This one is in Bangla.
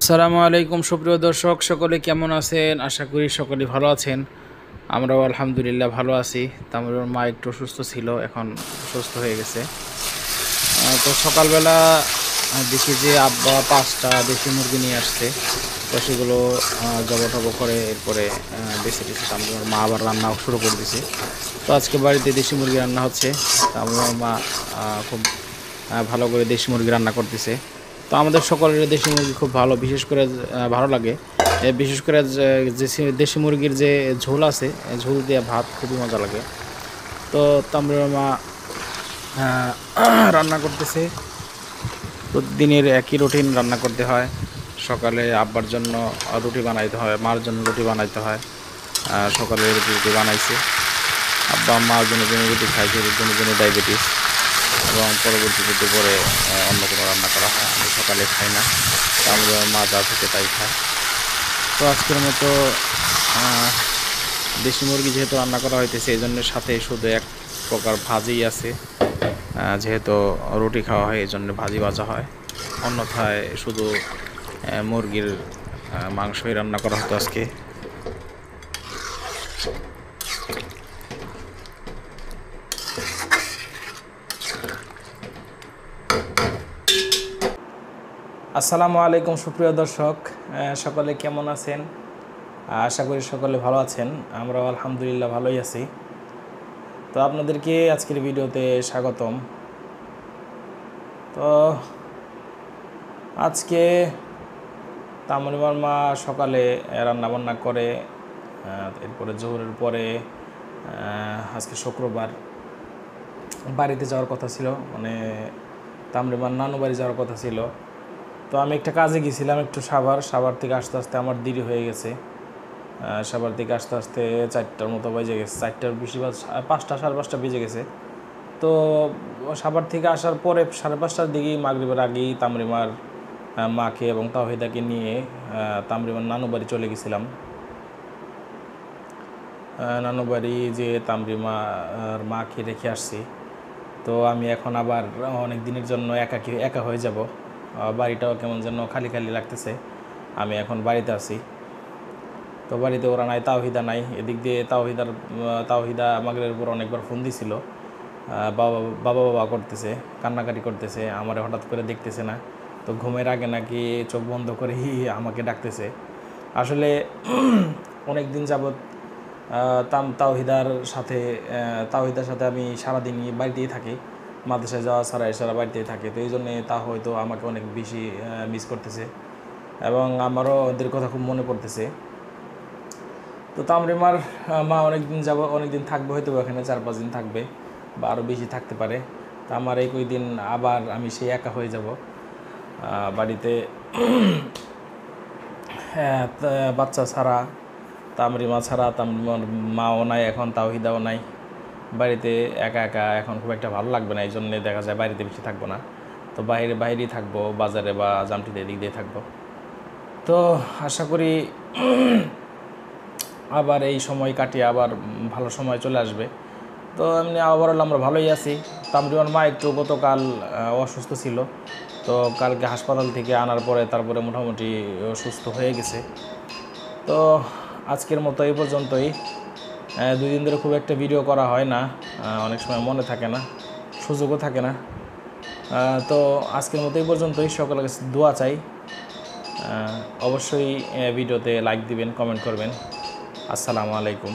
আসসালামু আলাইকুম সুপ্রিয় দর্শক, সকলে কেমন আছেন? আশা করি সকলে ভালো আছেন। আমরাও আলহামদুলিল্লাহ ভালো আছি। তামিমের মা একটু অসুস্থ ছিল, এখন সুস্থ হয়ে গেছে। তো সকালবেলা দেখি যে আব্বা 5টা দেশি মুরগি নিয়ে আসছে। তো সেগুলো জবো করে এরপরে বেছে তামিমের মা আবার রান্নাও শুরু করে দিছে। তো আজকে বাড়িতে দেশি মুরগি রান্না হচ্ছে। তামিমের মা খুব ভালো করে দেশি মুরগি রান্না করতেছে। তো আমাদের সকলের দেশি মুরগি খুব ভালো, বিশেষ করে ভালো লাগে। বিশেষ করে যে দেশি মুরগির যে ঝোল আছে, ঝোল দিয়ে ভাত খুবই মজা লাগে। তো তামিমের মা রান্না করতেছে। প্রতিদিনের একই রুটিন রান্না করতে হয়। সকালে আব্বার জন্য রুটি বানাইতে হয়, মার জন্য রুটি বানাইতে হয়। সকালে রুটি বানাইছে, আব্বা মার জন্য রুটি খাইছে, জন্য ডায়াবেটিস, এবং পরবর্তীতে দুপুরে অন্য কোনো রান্না করা হয়। আমি সকালে খাই না, তাহলে মা যা থেকে তাই খায়। তো আজকের মতো দেশি মুরগি যেহেতু রান্না করা হইতেছে, এই জন্য সাথে শুধু এক প্রকার ভাজিই আছে। যেহেতু রুটি খাওয়া হয় এই জন্য ভাজি ভাজা হয়, অন্যথায় শুধু মুরগির মাংসই রান্না করা হতো আজকে। আসসালামু আলাইকুম সুপ্রিয় দর্শক, সকলে কেমন আছেন? আশা করি সকলে ভালো আছেন। আমরাও আলহামদুলিল্লাহ ভালোই আছি। তো আপনাদেরকে আজকের ভিডিওতে স্বাগতম। তো আজকে তামিমের মা সকালে রান্নাবান্না করে, এরপরে জোহরের পরে আজকে শুক্রবার বাড়িতে যাওয়ার কথা ছিল, মানে তামিমের নানু বাড়ি যাওয়ার কথা ছিল। তো আমি একটা কাজে গেছিলাম একটু সাভার থেকে আসতে আসতে আমার দেরি হয়ে গেছে। সাভার থেকে আসতে আসতে 4টার মতো বেজে গেছে, 4টার বেশি 5টা 5:30 বেজে গেছে। তো সাভার থেকে আসার পরে 5:30টার দিকেই মাগরিবের আগেই তামরিমার মাকে এবং তাওহিদাকে নিয়ে তামরিমার নানু বাড়ি চলে গেছিলাম। নানু বাড়ি যে তামরিমার মাকে রেখে আসছি। তো আমি এখন আবার অনেক দিনের জন্য একা হয়ে যাব। বাড়িটাও কেমন যেন খালি খালি লাগতেছে। আমি এখন বাড়িতে আছি। তো বাড়িতে ওরা নাই, তাওহিদা নাই। এদিক দিয়ে তাওহিদা মাগরিবের উপর অনেকবার ফোন দিছিল, বাবা বাবা করতেছে, কান্নাকাটি করতেছে, আমার হঠাৎ করে দেখতেছে না। তো ঘুমের আগে নাকি চোখ বন্ধ করেই আমাকে ডাকতেছে। আসলে অনেক দিন যাবৎ তাওহিদার সাথে আমি সারাদিনই বাড়িতেই থাকি, মাদ্রাসায় যাওয়া ছাড়া এছাড়া বাড়িতেই থাকে। তো এই জন্যে তা হয়তো আমাকে অনেক বেশি মিস করতেছে, এবং আমারও ওদের কথা খুব মনে পড়তেছে। তো তামরিমার মা অনেক দিন থাকবে, হয়তো এখানে 4-5 দিন থাকবে বা আরও বেশি থাকতে পারে। তা আমার এই কয়েকদিন আবার আমি সেই একা হয়ে যাব বাড়িতে। বাচ্চা ছাড়া, তামরিমা ছাড়া, তামরিমার মাও নাই এখন, তাওহিদাও নাই। বাড়িতে একা একা এখন খুব একটা ভালো লাগবে না, এই জন্যে দেখা যায় বাড়িতে বেশি থাকবো না। তো বাইরেই থাকবো, বাজারে বা জামটিতে এদিক দিয়ে থাকবো। তো আশা করি আবার এই সময় কাটিয়ে আবার ভালো সময় চলে আসবে। তো এমনি ওভারঅল আমরা ভালোই আছি। তামরিমার মা একটু গতকাল অসুস্থ ছিল, তো কালকে হাসপাতাল থেকে আনার পরে তারপরে মোটামুটি সুস্থ হয়ে গেছে। তো আজকের মতো এই পর্যন্তই। 2 দিন ধরে খুব একটা ভিডিও করা হয় না, অনেক সময় মনে থাকে না, সুযোগও থাকে না। তো আজকের মতো এই পর্যন্তই। সকলের কাছে দোয়া চাই। অবশ্যই ভিডিওতে লাইক দিবেন, কমেন্ট করবেন। আসসালামু আলাইকুম।